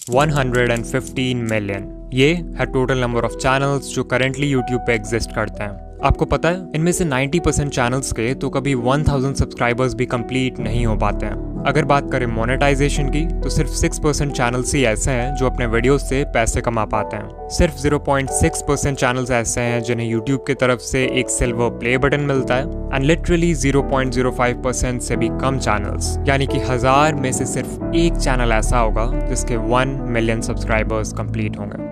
115 million. ये है total number of channels जो करेंटली यूट्यूब पे एग्जिस्ट करते हैं। आपको पता है इनमें से 90% चैनल्स के तो कभी 1000 सब्सक्राइबर्स भी कंप्लीट नहीं हो पाते हैं। अगर बात करें मोनेटाइजेशन की तो सिर्फ 6% चैनल्स ही ऐसे हैं जो अपने वीडियोस से पैसे कमा पाते हैं। सिर्फ 0.6% चैनल्स ऐसे हैं जिन्हें यूट्यूब की तरफ से एक सिल्वर प्ले बटन मिलता है एंड लिटरली 0.05% से भी कम चैनल्स, यानी कि 1000 में से सिर्फ एक चैनल ऐसा होगा जिसके 1 मिलियन सब्सक्राइबर्स कंप्लीट होंगे।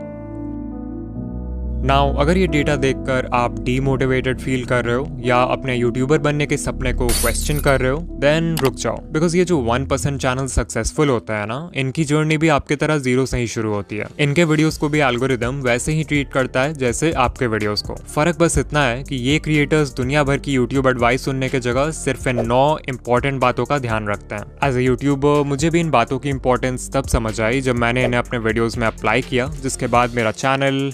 नाउ अगर ये डेटा देखकर आप डीमोटिवेटेड फील कर रहे हो या अपने यूट्यूबर बनने के सपने को क्वेश्चन कर रहे हो, देन रुक जाओ, बिकॉज ये जो 1% चैनल सक्सेसफुल होता है ना, इनकी जर्नी भी आपके तरह जीरो से ही शुरू होती है। इनके वीडियोस को भी एल्गोरिदम वैसे ही ट्रीट करता है जैसे आपके वीडियोस को। फर्क बस इतना है कि ये क्रिएटर्स दुनिया भर की यूट्यूब एडवाइस सुनने की जगह सिर्फ इन 9 इंपॉर्टेंट बातों का ध्यान रखते हैं। एज ए यूट्यूबर मुझे भी इन बातों की इंपॉर्टेंस तब समझ आई जब मैंने इन्हें अपने वीडियोज में अप्लाई किया, जिसके बाद मेरा चैनल।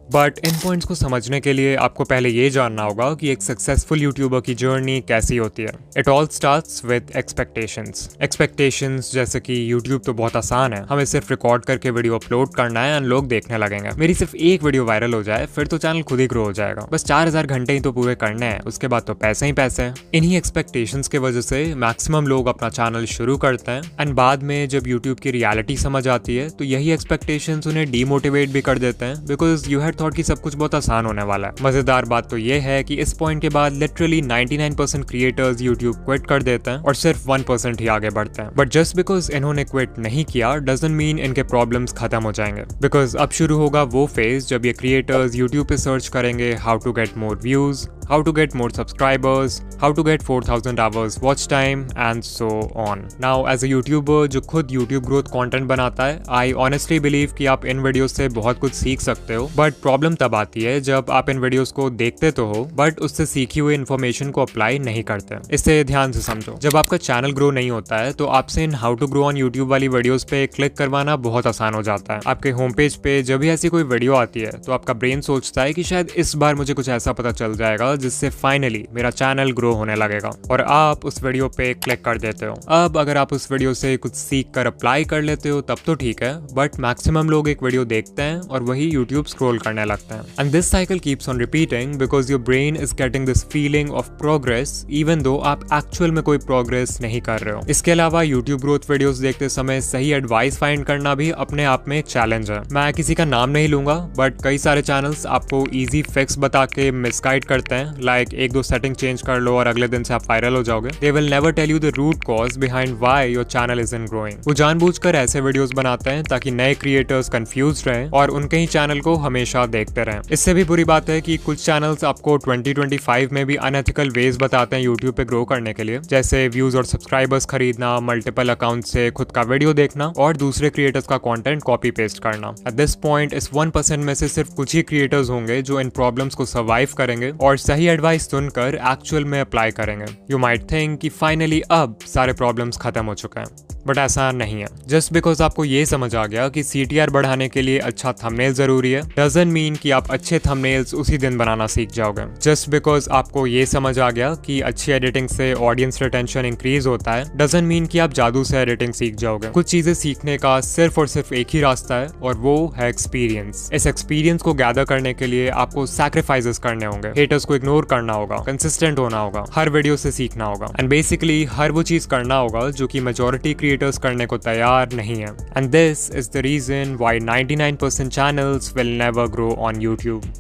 बट इन पॉइंट्स को समझने के लिए आपको पहले ये जानना होगा कि एक सक्सेसफुल यूट्यूबर की जर्नी कैसी होती है। It all starts with expectations जैसे कि यूट्यूब तो बहुत आसान है, हमें सिर्फ रिकॉर्ड करके वीडियो अपलोड करना है एंड लोग देखने लगेंगे। मेरी सिर्फ एक वीडियो वायरल हो जाए फिर तो चैनल खुद ही ग्रो हो जाएगा। बस 4000 घंटे ही तो पूरे करने हैं, उसके बाद तो पैसे ही पैसे हैं। इन्हीं एक्सपेक्टेशंस के वजह से मैक्सिमम लोग अपना चैनल शुरू करते हैं एंड बाद में जब यूट्यूब की रियलिटी समझ आती है तो यही एक्सपेक्टेशंस उन्हें डीमोटिवेट भी कर देते हैं, बिकॉज यू हैड थॉट कि सब कुछ बहुत आसान होने वाला है। मजेदार बात तो ये है कि इस पॉइंट के बाद लिटरली 99% क्रिएटर्स यूट्यूब क्विट कर देते हैं और सिर्फ 1% ही आगे बढ़ते हैं। बट जस्ट बिकॉज इन्होंने क्विट नहीं किया डजंट मीन इनके प्रॉब्लम्स खत्म हो जाएंगे, बिकॉज अब शुरू होगा वो फेज जब ये क्रिएटर्स यूट्यूब पे सर्च करेंगे how to get more views, how to get more subscribers, how to get 4000 hours watch time and so on. Now as a YouTuber जो खुद YouTube growth content बनाता है, I honestly believe कि आप इन videos से बहुत कुछ सीख सकते हो, बट प्रॉब्लम तब आती है जब आप इन वीडियोस को देखते तो हो बट उससे सीखी हुई इन्फॉर्मेशन को अप्लाई नहीं करते। इससे ध्यान से समझो, जब आपका चैनल ग्रो नहीं होता है तो आपसे इन how to grow on YouTube वाली वीडियोस पे क्लिक करवाना बहुत आसान हो जाता है। आपके होम पेज पे जब भी ऐसी कोई वीडियो आती है तो आपका ब्रेन सोचता है कि शायद इस बार मुझे कुछ ऐसा पता चल जाएगा जिससे फाइनली मेरा चैनल ग्रो होने लगेगा, और आप उस वीडियो पे क्लिक कर देते हो। अब अगर आप उस वीडियो से कुछ सीख कर अप्लाई कर लेते हो तब तो ठीक है, बट मैक्सिमम लोग एक वीडियो देखते हैं और वही यूट्यूब स्क्रॉल करने लगते हैं and this cycle keeps on repeating because your brain is getting this feeling of progress even though आप एक्चुअल में कोई प्रोग्रेस नहीं कर रहे हो। इसके अलावा यूट्यूब ग्रोथ वीडियोस देखते समय सही एडवाइस फाइंड करना भी अपने आप में एक चैलेंज है। मैं किसी का नाम नहीं लूंगा बट कई सारे चैनल्स आपको इजी फिक्स बता के मिसगाइड करते हैं, लाइक 1-2 सेटिंग चेंज कर लो और अगले दिन से आप वायरल हो जाओगे। They will never tell you the root cause behind why your channel isn't growing. वो जानबूझकर ऐसे वीडियोस बनाते हैं ताकि नए क्रिएटर्स कंफ्यूज रहें और उनके ही चैनल को हमेशा देखते रहें। इससे भी बुरी बात है कि कुछ चैनल्स आपको 2025 में भी अनएथिकल वेज बताते हैं यूट्यूब पे ग्रो करने के लिए, जैसे व्यूज और सब्सक्राइबर्स खरीदना, मल्टीपल अकाउंट से खुद का वीडियो देखना और दूसरे क्रिएटर्स का कंटेंट कॉपी पेस्ट करना। एट दिस पॉइंट इस 1% में से सिर्फ कुछ ही क्रिएटर्स होंगे जो इन प्रॉब्लम्स को सर्वाइव करेंगे और सही एडवाइस सुनकर एक्चुअल में अप्लाई करेंगे। यू माइट थिंक कि फाइनली अब सारे प्रॉब्लम्स खत्म हो चुके हैं, बट ऐसा नहीं है। जस्ट बिकॉज आपको ये समझ आ गया कि CTR बढ़ाने के लिए अच्छा थंबनेल जरूरी है डजंट मीन कि आप अच्छे थंबनेल्स उसी दिन बनाना सीख जाओगे। जस्ट बिकॉज आपको ये समझ आ गया कि अच्छी एडिटिंग से ऑडियंस रिटेंशन इंक्रीज होता है डजंट मीन कि आप जादू से एडिटिंग सीख जाओगे। कुछ चीजें सीखने का सिर्फ और सिर्फ एक ही रास्ता है और वो है एक्सपीरियंस। इस एक्सपीरियंस को गैदर करने के लिए आपको सैक्रिफाइसेस करने होंगे, हेटर्स को इग्नोर करना होगा, कंसिस्टेंट होना होगा, हर वीडियो से सीखना होगा एंड बेसिकली हर वो चीज करना होगा जो कि मेजॉरिटी क्रिएटर्स करने को तैयार नहीं है। And this is the reason why 99% channels will never grow on YouTube.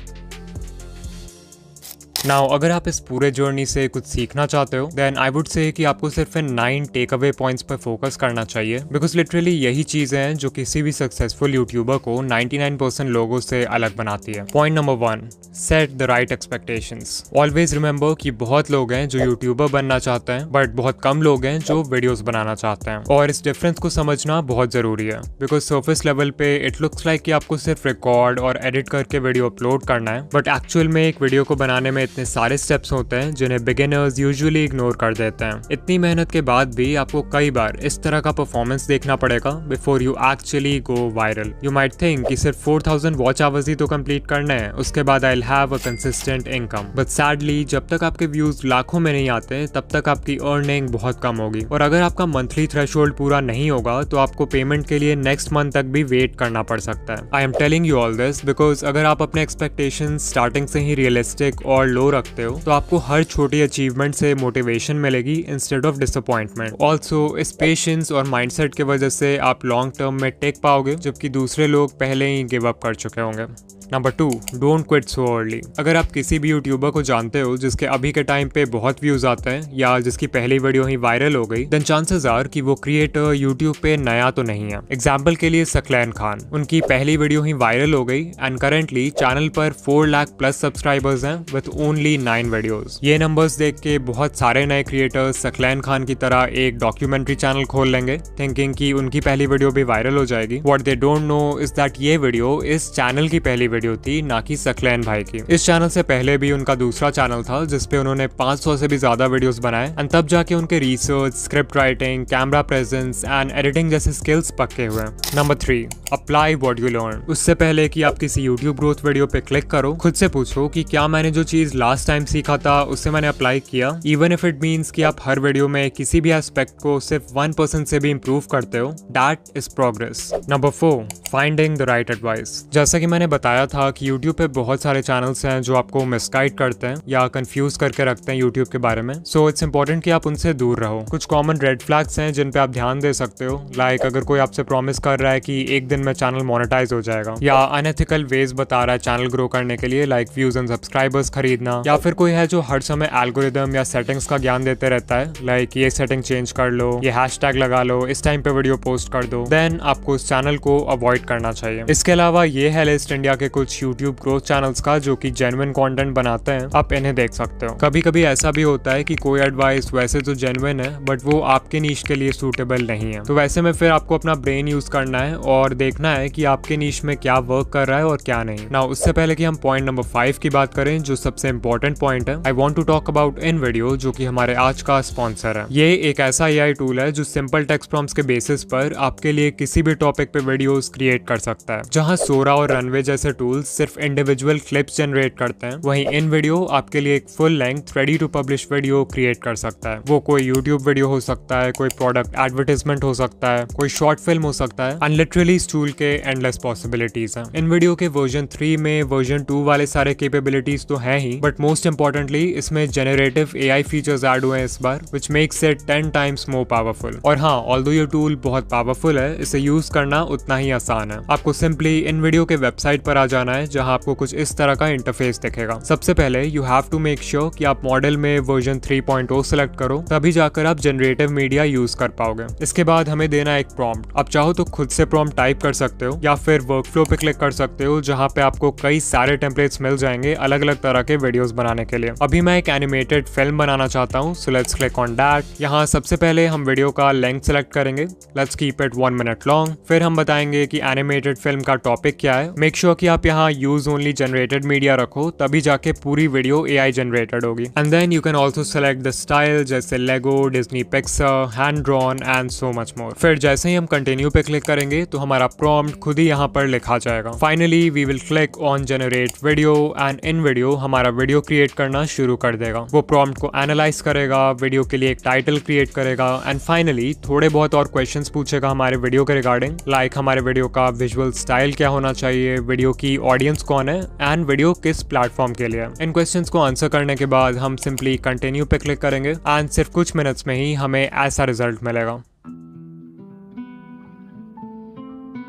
Now अगर आप इस पूरे जर्नी से कुछ सीखना चाहते हो देन आई वुड से कि आपको सिर्फ इन 9 टेक अवे पॉइंट्स पर फोकस करना चाहिए, बिकॉज लिटरली यही चीजें हैं जो किसी भी सक्सेसफुल यूट्यूबर को 99% लोगों से अलग बनाती है। Point number 1, set the right expectations. Always remember कि बहुत लोग हैं जो यूट्यूबर बनना चाहते हैं बट बहुत कम लोग हैं जो वीडियोस बनाना चाहते हैं, और इस डिफरेंस को समझना बहुत जरूरी है। बिकॉज सर्फेस लेवल पे इट लुक्स लाइक कि आपको सिर्फ रिकॉर्ड और एडिट करके वीडियो अपलोड करना है, बट एक्चुअल में एक वीडियो को बनाने में इतने सारे स्टेप्स होते हैं जिन्हें बिगिनर्स यूजुअली इग्नोर कर देते हैं। इतनी मेहनत के बाद भी आपको कई बार इस तरह का परफॉर्मेंस देखना पड़ेगा before you actually go viral. You might think कि सिर्फ 4000 वॉच आवर्स ही तो कंप्लीट करने हैं, उसके बाद I will have a consistent income. But sadly जब तक आपके व्यूज लाखों में नहीं आते तब तक आपकी अर्निंग बहुत कम होगी, और अगर आपका मंथली थ्रेशोल्ड पूरा नहीं होगा तो आपको पेमेंट के लिए नेक्स्ट मंथ तक भी वेट करना पड़ सकता है। I am telling you all this because अगर आप अपने एक्सपेक्टेशन स्टार्टिंग से ही रियलिस्टिक और लो रखते हो तो आपको हर छोटी अचीवमेंट से मोटिवेशन मिलेगी इंस्टेड ऑफ डिसअपॉइंटमेंट। ऑल्सो इस पेशेंस और माइंडसेट की वजह से आप लॉन्ग टर्म में टेक पाओगे, जबकि दूसरे लोग पहले ही गिव अप कर चुके होंगे। Number 2, don't quit so early. अगर आप किसी भी यूट्यूबर को जानते हो जिसके अभी के टाइम पे बहुत व्यूज आते हैं या जिसकी पहली वीडियो ही वायरल हो गई, देन चांसेस आर कि वो क्रिएटर यूट्यूब पे नया तो नहीं है। एग्जाम्पल के लिए सकलैन खान, उनकी पहली वीडियो ही वायरल हो गई एंड करेंटली चैनल पर 4 लाख प्लस सब्सक्राइबर्स हैं विद ओनली 9 वीडियोस। ये नंबर्स देख के बहुत सारे नए क्रिएटर्स सकलैन खान की तरह एक डॉक्यूमेंट्री चैनल खोल लेंगे थिंकिंग कि उनकी पहली वीडियो भी वायरल हो जाएगी। What they don't know is that ये वीडियो इस चैनल की पहली वीडियो थी, ना कि सकलैन भाई की। इस चैनल से पहले भी उनका दूसरा चैनल था जिसपे उन्होंने 500 से भी ज्यादा वीडियोस बनाए एंड तब जाके उनके research, script writing, camera presence and editing जैसे स्किल्स पक्के हुए। Number 3, apply what you learn. उससे पहले कि आप किसी यूट्यूब ग्रोथ वीडियो पे क्लिक करो, खुद से पूछो कि क्या मैंने जो चीज लास्ट टाइम सीखा था उससे मैंने अप्लाई किया, इवन इफ इट मीन्स कि आप हर वीडियो में किसी भी एस्पेक्ट को सिर्फ 1% से भी इंप्रूव करते हो, that is progress. Number 4, finding the right advice. जैसा कि मैंने बताया था कि यूट्यूब पे बहुत सारे चैनल्स हैं जो आपको मिसगाइड करते हैं या कंफ्यूज करके रखते हैं यूट्यूब के बारे में, सो इट्स इंपॉर्टेंट कि आप उनसे दूर रहो। कुछ कॉमन रेड फ्लैग्स हैं जिन पे आप ध्यान दे सकते हो, लाइक अगर कोई आपसे प्रॉमिस कर रहा है कि एक दिन में चैनल मोनेटाइज हो जाएगा, या अनएथिकल वेज बता रहा है चैनल ग्रो करने के लिए लाइक व्यूज एंड सब्सक्राइबर्स खरीदना, या फिर कोई है जो हर समय एल्गोरिदम या सेटिंग्स का ज्ञान देते रहता है लाइक ये सेटिंग चेंज कर लो, ये हैशटैग लगा लो, इस टाइम पे वीडियो पोस्ट कर दो, देन आपको उस चैनल को अवॉइड करना चाहिए। इसके अलावा ये है लिस्ट इंडिया के कुछ यूट्यूब ग्रोथ चैनल्स का जो कि जेन्युइन कंटेंट बनाते हैं, आप इन्हें देख सकते हो। कभी कभी ऐसा भी होता है कि कोई एडवाइस वैसे तो जेन्युइन है बट वो आपके नीश के लिए सूटेबल नहीं है, तो वैसे में फिर आपको अपना ब्रेन यूज करना है और देखना है कि आपके नीश में क्या वर्क कर रहा है और क्या नहीं। नाउ उससे पहले कि हम पॉइंट नंबर 5 की बात करें जो सबसे इंपॉर्टेंट पॉइंट है, I want to talk about इन वीडियो जो कि हमारे आज का स्पॉन्सर है। ये एक ऐसा AI टूल है जो सिंपल टेक्स्ट प्रॉम्प्ट्स के बेसिस पर आपके लिए किसी भी टॉपिक पे वीडियोस क्रिएट कर सकता है। जहां सोरा और रनवे जैसे टूल्स सिर्फ इंडिविजुअल क्लिप्स जनरेट करते हैं, वहीं इन वीडियो आपके लिए एक full length ready to publish video create कर सकता है। वो कोई यूट्यूब वीडियो हो सकता है, कोई प्रोडक्ट एडवर्टाइजमेंट हो सकता है, कोई शॉर्ट फिल्म हो सकता है, एंड लिटरली इस टूल के एंडलेस पॉसिबिलिटीज हैं। इन वीडियो के वर्जन 3 में वर्जन 2 वाले सारे कैपेबिलिटीज तो हैं ही, बट मोस्ट इंपॉर्टेंटली इसमें जेनरेटिव AI फीचर्स ऐड हुए हैं इस बार, which makes it 10 times more powerful. और हाँ, ऑल्दो ये टूल बहुत पावरफुल है, इसे यूज करना उतना ही आसान है। आपको सिंपली इन वीडियो के वेबसाइट पर आ जाना है जहां आपको कुछ इस तरह का इंटरफेस दिखेगा। सबसे पहले you have to make sure कि आप मॉडल में वर्जन 3.0 सेलेक्ट करो, तभी जाकर आप जनरेटिव मीडिया यूज कर पाओगे। इसके बाद हमें देना एक प्रॉम्प्ट। आप चाहो तो खुद से प्रॉम्प्ट टाइप कर सकते हो या फिर वर्कफ्लो पे क्लिक कर सकते हो जहां पे आपको कई सारे टेम्पलेट्स मिल जाएंगे अलग अलग तरह के वीडियोस बनाने के लिए। अभी मैं एक एनिमेटेड फिल्म बनाना चाहता हूँ, so let's click on that. यहाँ सबसे पहले हम वीडियो का लेंथ सेलेक्ट करेंगे, let's keep it 1 minute long. फिर हम बताएंगे कि एनिमेटेड फिल्म का टॉपिक क्या है। मेक श्योर कि आप यहाँ यूज ओनली जनरेटेड मीडिया रखो, तभी जाके पूरी वीडियो AI जनरेटेड होगी। And then you can also select the style जैसे Lego, Disney Pixar, hand drawn and so much more. फिर जैसे ही हम कंटिन्यू पे क्लिक करेंगे तो हमारा प्रॉम्प्ट खुद ही यहाँ पर लिखा जाएगा। Finally we will click on generate video and in video हमारा वीडियो क्रिएट करना शुरू कर देगा। वो प्रॉम्प्ट को एनालाइज करेगा, वीडियो के लिए एक टाइटल क्रिएट करेगा एंड फाइनली थोड़े बहुत और क्वेश्चंस पूछेगा हमारे वीडियो के रिगार्डिंग, लाइक हमारे वीडियो का विजुअल स्टाइल क्या होना चाहिए, वीडियो की ऑडियंस कौन है एंड वीडियो किस प्लेटफॉर्म के लिए। इन क्वेश्चंस को आंसर करने के बाद हम सिंपली कंटिन्यू पे क्लिक करेंगे एंड सिर्फ कुछ मिनट्स में ही हमें ऐसा रिजल्ट मिलेगा।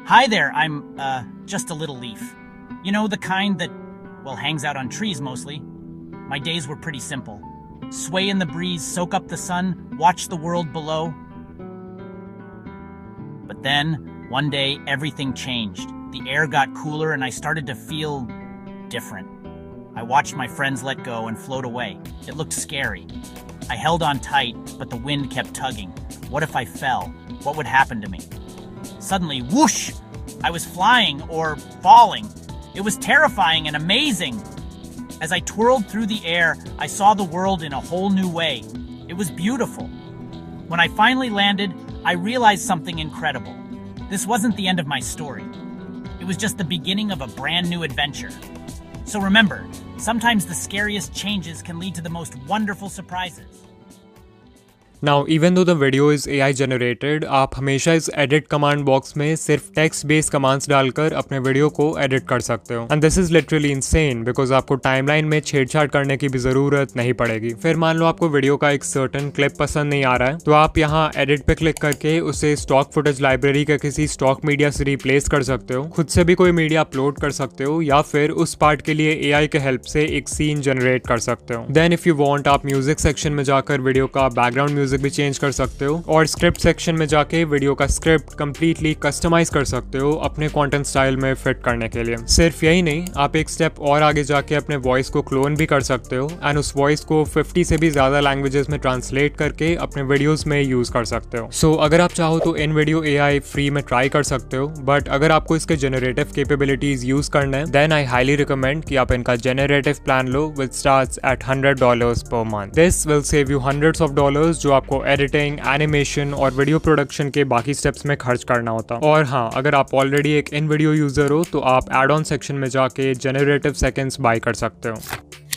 Hi there, I'm just a little leaf. You know, the kind that, well, hangs out on trees mostly. My days were pretty simple. Sway in the breeze, soak up the sun, watch the world below. But then, one day, everything changed. The air got cooler and I started to feel different. I watched my friends let go and float away. It looked scary. I held on tight, but the wind kept tugging. What if I fell? What would happen to me? Suddenly, whoosh! I was flying or falling. It was terrifying and amazing. As I twirled through the air, I saw the world in a whole new way. It was beautiful. When I finally landed, I realized something incredible. This wasn't the end of my story. It was just the beginning of a brand new adventure. So remember, sometimes the scariest changes can lead to the most wonderful surprises. Now, even though the video is AI generated, आप हमेशा इस edit command box में सिर्फ text based commands डालकर अपने video को edit कर सकते हो. And this is literally insane because आपको timeline में छेड़छाड़ करने की भी जरूरत नहीं पड़ेगी. फिर मान लो आपको वीडियो का एक certain clip पसंद नहीं आ रहा है, तो आप यहाँ edit पे क्लिक करके उसे stock footage library के किसी stock media से replace कर सकते हो, खुद से भी कोई मीडिया अपलोड कर सकते हो, या फिर उस पार्ट के लिए AI के हेल्प से एक सीन जनरेट कर सकते हो. Then if you want, आप म्यूजिक सेक्शन में जाकर वीडियो का बैकग्राउंड म्यूजिक भी चेंज कर सकते हो, और स्क्रिप्ट सेक्शन में जाके वीडियो का स्क्रिप्ट कंप्लीटली कस्टमाइज कर सकते हो अपने कंटेंट स्टाइल में फिट करने के लिए. सिर्फ यही नहीं, आप एक स्टेप और आगे जाके अपने वॉइस को क्लोन भी कर सकते हो एंड उस वॉइस को 50 से भी ज्यादा लैंग्वेजेस में ट्रांसलेट करके अपने वीडियोस में यूज कर सकते हो. सो अगर आप चाहो तो इन वीडियो AI फ्री में ट्राई कर सकते हो, बट अगर आपको इसके जेनरेटिव कैपेबिलिटीज यूज करना है, देन आई हाईली रिकमेंड कि आप इनका generative plan low with starts at $100 per month. This will save you hundreds of dollars जो आपको एडिटिंग, एनिमेशन और वीडियो प्रोडक्शन के बाकी स्टेप्स में खर्च करना होता. और हाँ, अगर आप ऑलरेडी एक इन वीडियो यूजर हो तो आप एड ऑन सेक्शन में जाके जेनरेटिव सेकेंड्स बाय कर सकते हो.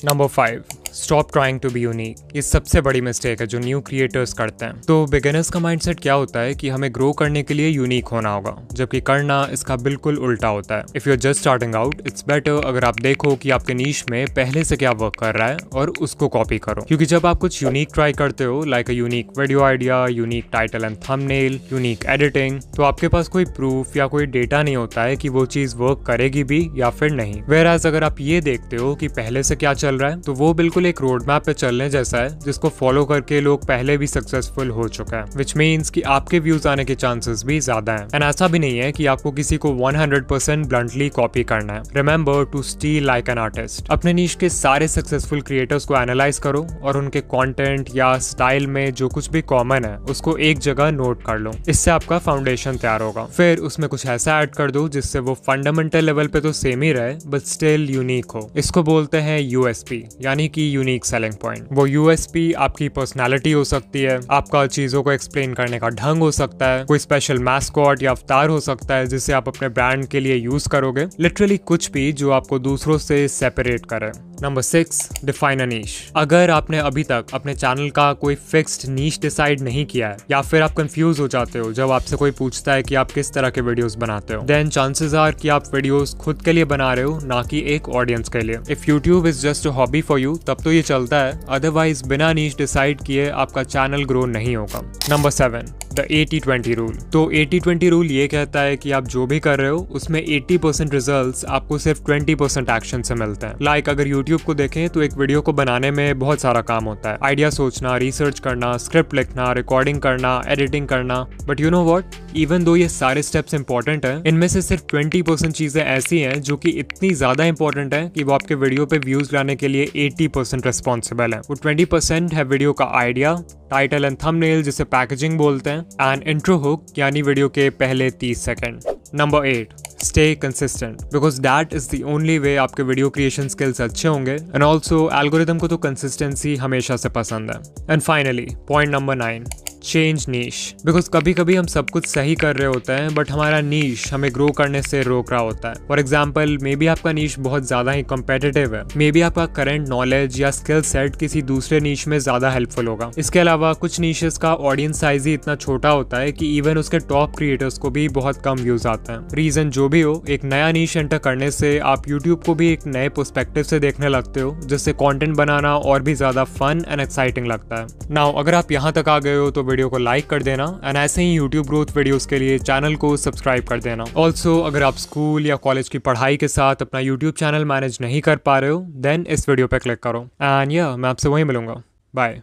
Number 5, stop trying to be unique. ये सबसे बड़ी मिस्टेक है जो न्यू क्रिएटर्स करते हैं. तो बिगिनर्स का माइंडसेट क्या होता है कि हमें ग्रो करने के लिए यूनिक होना होगा, जबकि करना इसका बिल्कुल उल्टा होता है. If you are just starting out, it's better अगर आप देखो कि आपके नीश में पहले से क्या वर्क कर रहा है और उसको कॉपी करो. क्योंकि जब आप कुछ यूनिक ट्राई करते हो, like a unique video idea, unique title and thumbnail, unique editing, तो आपके पास कोई प्रूफ या कोई डेटा नहीं होता है कि वो चीज वर्क करेगी भी या फिर नहीं. वेयरएज अगर आप ये देखते हो कि पहले से क्या चल रहा है, तो वो बिल्कुल एक रोड मैप पे चलने जैसा है जिसको फॉलो करके लोग पहले भी सक्सेसफुल हो चुका है, विच मीन्स कि आपके व्यूज आने के चांसेस भी ज्यादा हैं. एंड ऐसा भी नहीं है कि आपको किसी को 100% ब्लंटली कॉपी करना है. Remember to steal like an artist. अपने नीश के सारे सक्सेसफुल क्रिएटर्स को एनालाइज करो और उनके कंटेंट या स्टाइल में जो कुछ भी कॉमन है उसको एक जगह नोट कर लो. इससे आपका फाउंडेशन तैयार होगा. फिर उसमें कुछ ऐसा ऐड कर दो जिससे वो फंडामेंटल लेवल पे तो सेम ही रहे बट स्टिल यूनिक हो. इसको बोलते हैं USP, यानी कि यूनिक सेलिंग पॉइंट. वो USP आपकी पर्सनालिटी हो सकती है, आपका चीजों को एक्सप्लेन करने का ढंग हो सकता है, कोई स्पेशल मैस्कॉट या अवतार हो सकता है जिसे आप अपने ब्रांड के लिए यूज करोगे. लिटरली कुछ भी जो आपको दूसरों से सेपरेट करे. नंबर 6, डिफाइन अ नीश. अगर आपने अभी तक अपने चैनल का कोई फिक्स्ड नीश डिसाइड नहीं किया है, या फिर आप कंफ्यूज हो जाते हो जब आपसे कोई पूछता है कि आप किस तरह के वीडियोस बनाते हो, देन चांसेस आर कि आप वीडियोस खुद के लिए बना रहे हो, ना कि एक ऑडियंस के लिए. If YouTube is just a hobby for you, तब तो ये चलता है, अदरवाइज बिना नीश डिसाइड किए आपका चैनल ग्रो नहीं होगा. Number 7, the 80-20 rule. तो 80-20 रूल ये कहता है कि आप जो भी कर रहे हो उसमें 80% रिजल्ट्स आपको सिर्फ 20% एक्शन से मिलते हैं. लाइक अगर यूट्यूब को देखें तो एक वीडियो को बनाने में बहुत सारा काम होता है. आइडिया सोचना, रिसर्च करना, स्क्रिप्ट लिखना, रिकॉर्डिंग करना, एडिटिंग करना. But you know what, even though ये सारे स्टेप्स इंपॉर्टेंट हैं, इनमें से सिर्फ 20% चीजें ऐसी हैं जो कि इतनी ज्यादा इंपॉर्टेंट है कि वो आपके वीडियो पे व्यूज लाने के लिए 80% रिस्पॉन्सिबल है. वो 20% है वीडियो का आइडिया, टाइटल एंड थंबनेल जिसे पैकेजिंग बोलते हैं, एंड इंट्रो हुक यानी वीडियो के पहले 30 second. Number 8, stay consistent, because that is the only way आपके वीडियो क्रिएशन स्किल्स अच्छे होंगे. एंड ऑल्सो एल्गोरिदम को तो कंसिस्टेंसी हमेशा से पसंद है. And finally point number 9, change niche. Because कभी कभी हम सब कुछ सही कर रहे होते हैं बट हमारा नीश हमें ग्रो करने से रोक रहा होता है. फॉर एग्जाम्पल, मे बी आपका नीश बहुत ज्यादा ही कॉम्पिटिटिव है, मे बी आपका करंट नॉलेज या स्किल सेट किसी दूसरे नीश में ज्यादा हेल्पफुल होगा. इसके अलावा कुछ नीशेस का ऑडियंस साइज ही इतना छोटा होता है कि इवन उसके टॉप क्रिएटर्स को भी बहुत कम व्यूज आते हैं. रीजन जो भी हो, एक नया नीश एंटर करने से आप यूट्यूब को भी एक नए पर्सपेक्टिव से देखने लगते हो, जिससे कंटेंट बनाना और भी ज्यादा फन एंड एक्साइटिंग लगता है. नाउ अगर आप यहाँ तक आ गए हो तो वीडियो को लाइक कर देना, एंड ऐसे ही यूट्यूब ग्रोथ वीडियोस के लिए चैनल को सब्सक्राइब कर देना. ऑल्सो अगर आप स्कूल या कॉलेज की पढ़ाई के साथ अपना यूट्यूब चैनल मैनेज नहीं कर पा रहे हो, देन इस वीडियो पे क्लिक करो. एंड या मैं आपसे वहीं मिलूंगा. बाय.